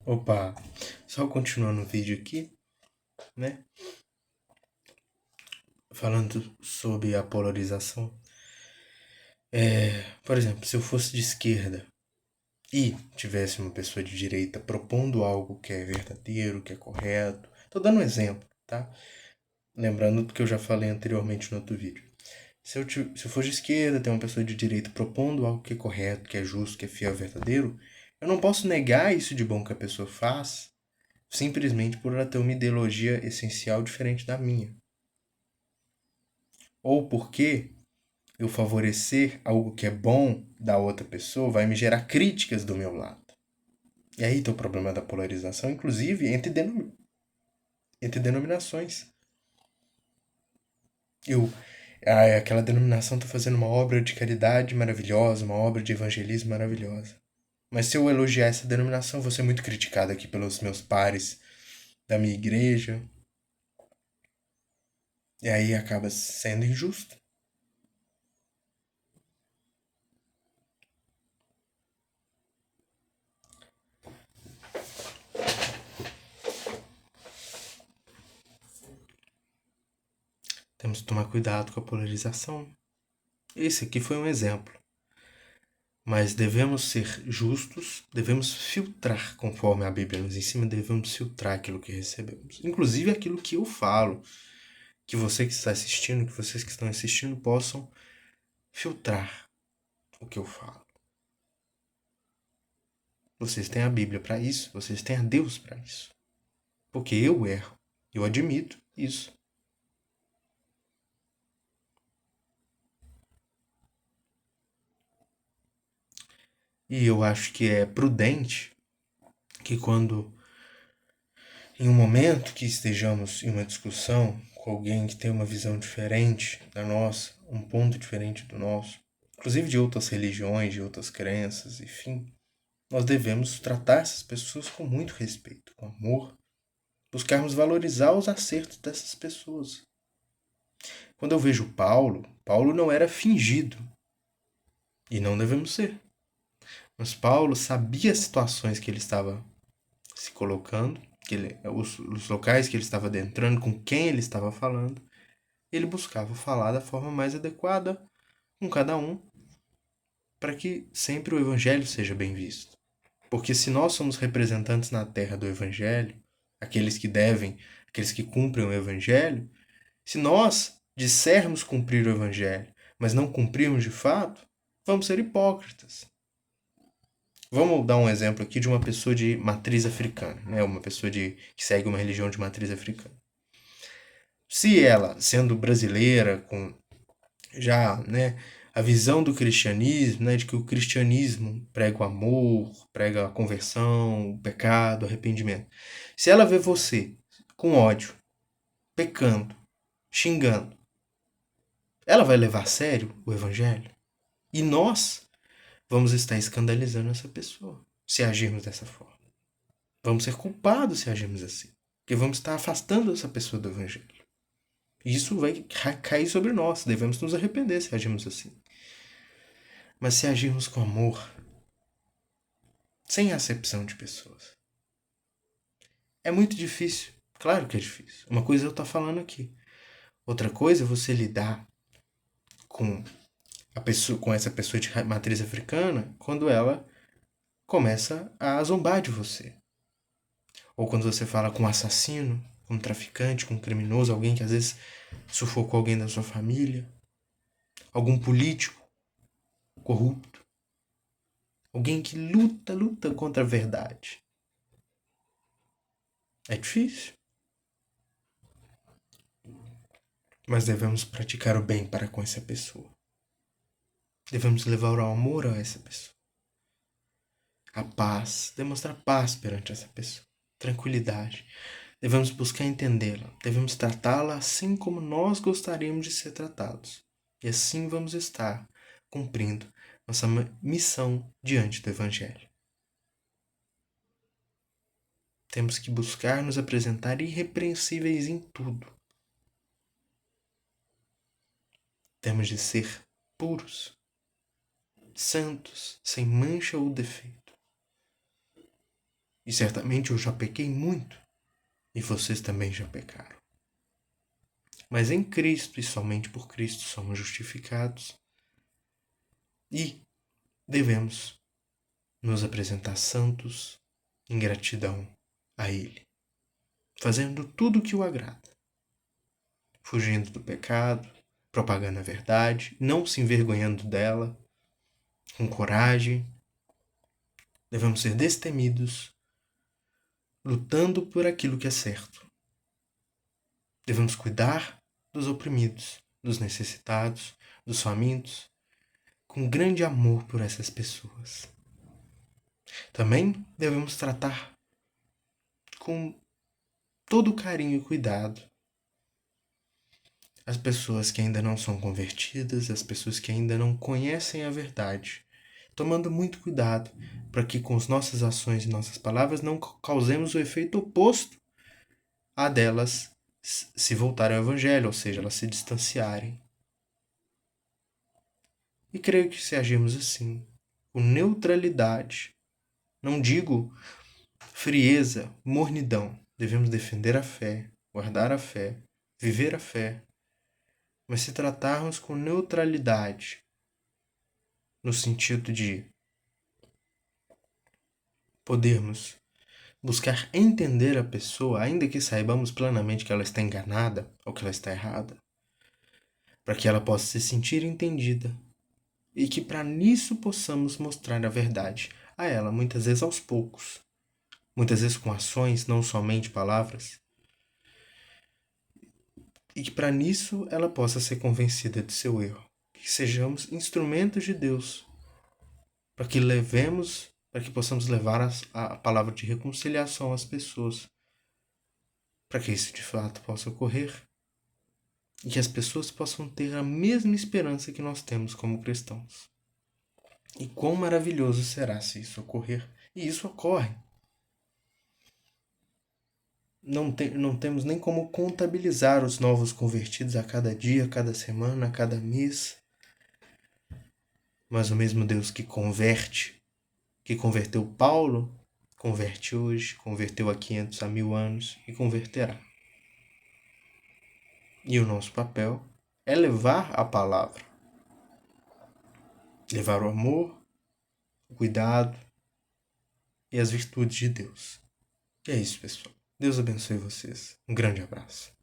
Opa, só continuando o vídeo aqui, né? Falando sobre a polarização. Por exemplo, se eu fosse de esquerda e tivesse uma pessoa de direita propondo algo que é verdadeiro, que é correto. Tô dando um exemplo, tá? Lembrando do que eu já falei anteriormente no outro vídeo. Se eu for de esquerda, tem uma pessoa de direita propondo algo que é correto, que é justo, que é fiel, verdadeiro, eu não posso negar isso de bom que a pessoa faz simplesmente por ela ter uma ideologia essencial diferente da minha. Ou porque eu favorecer algo que é bom da outra pessoa vai me gerar críticas do meu lado. E aí tem o problema da polarização, inclusive entre denominações. Eu, aquela denominação está fazendo uma obra de caridade maravilhosa, uma obra de evangelismo maravilhosa. Mas se eu elogiar essa denominação, vou ser muito criticado aqui pelos meus pares da minha igreja. E aí acaba sendo injusto. Temos que tomar cuidado com a polarização. Esse aqui foi um exemplo. Mas devemos ser justos, devemos filtrar conforme a Bíblia nos ensina, devemos filtrar aquilo que recebemos. Inclusive aquilo que eu falo, que você que está assistindo, que vocês que estão assistindo possam filtrar o que eu falo. Vocês têm a Bíblia para isso, vocês têm a Deus para isso. Porque eu erro, eu admito isso. E eu acho que é prudente que quando em um momento que estejamos em uma discussão com alguém que tem uma visão diferente da nossa, um ponto diferente do nosso, inclusive de outras religiões, de outras crenças, enfim, nós devemos tratar essas pessoas com muito respeito, com amor, buscarmos valorizar os acertos dessas pessoas. Quando eu vejo Paulo, Paulo não era fingido, e não devemos ser. Mas Paulo sabia as situações que ele estava se colocando, os locais que ele estava adentrando, com quem ele estava falando. Ele buscava falar da forma mais adequada com cada um, para que sempre o evangelho seja bem visto. Porque se nós somos representantes na terra do evangelho, aqueles que devem, aqueles que cumprem o evangelho, se nós dissermos cumprir o evangelho, mas não cumprirmos de fato, vamos ser hipócritas. Vamos dar um exemplo aqui de uma pessoa de matriz africana, né? Uma pessoa que segue uma religião de matriz africana. Se ela, sendo brasileira, com já, né, a visão do cristianismo, né, de que o cristianismo prega o amor, prega a conversão, o pecado, o arrependimento. Se ela vê você com ódio, pecando, xingando, ela vai levar a sério o evangelho? E nós vamos estar escandalizando essa pessoa se agirmos dessa forma. Vamos ser culpados se agirmos assim, porque vamos estar afastando essa pessoa do evangelho. Isso vai cair sobre nós, devemos nos arrepender se agirmos assim. Mas se agirmos com amor, sem acepção de pessoas, é muito difícil. Claro que é difícil. Uma coisa é eu estar falando aqui. Outra coisa é você lidar com com essa pessoa de matriz africana quando ela começa a zombar de você. Ou quando você fala com um assassino, com um traficante, com um criminoso, alguém que às vezes sufocou alguém da sua família, algum político corrupto, alguém que luta contra a verdade. É difícil. Mas devemos praticar o bem para com essa pessoa. Devemos levar o amor a essa pessoa. A paz, demonstrar paz perante essa pessoa. Tranquilidade. Devemos buscar entendê-la. Devemos tratá-la assim como nós gostaríamos de ser tratados. E assim vamos estar cumprindo nossa missão diante do Evangelho. Temos que buscar nos apresentar irrepreensíveis em tudo. Temos de ser puros, santos, sem mancha ou defeito. E certamente eu já pequei muito, e vocês também já pecaram. Mas em Cristo e somente por Cristo somos justificados e devemos nos apresentar santos em gratidão a Ele, fazendo tudo o que o agrada, fugindo do pecado, propagando a verdade, não se envergonhando dela, com coragem. Devemos ser destemidos, lutando por aquilo que é certo. Devemos cuidar dos oprimidos, dos necessitados, dos famintos, com grande amor por essas pessoas. Também devemos tratar com todo carinho e cuidado as pessoas que ainda não são convertidas, as pessoas que ainda não conhecem a verdade, tomando muito cuidado para que com as nossas ações e nossas palavras não causemos o efeito oposto a delas se voltarem ao Evangelho, ou seja, elas se distanciarem. E creio que se agirmos assim, com neutralidade, não digo frieza, mornidão, devemos defender a fé, guardar a fé, viver a fé, mas se tratarmos com neutralidade, no sentido de podermos buscar entender a pessoa, ainda que saibamos plenamente que ela está enganada ou que ela está errada, para que ela possa se sentir entendida e que para nisso possamos mostrar a verdade a ela, muitas vezes aos poucos, muitas vezes com ações, não somente palavras, e que para nisso ela possa ser convencida de seu erro, que sejamos instrumentos de Deus, para que possamos levar a palavra de reconciliação às pessoas, para que isso de fato possa ocorrer e que as pessoas possam ter a mesma esperança que nós temos como cristãos. E quão maravilhoso será se isso ocorrer. E isso ocorre. Não temos nem como contabilizar os novos convertidos a cada dia, a cada semana, a cada mês. Mas o mesmo Deus que converte, que converteu Paulo, converte hoje, converteu há 500, há 1000 anos e converterá. E o nosso papel é levar a palavra, levar o amor, o cuidado e as virtudes de Deus. E é isso, pessoal. Deus abençoe vocês. Um grande abraço.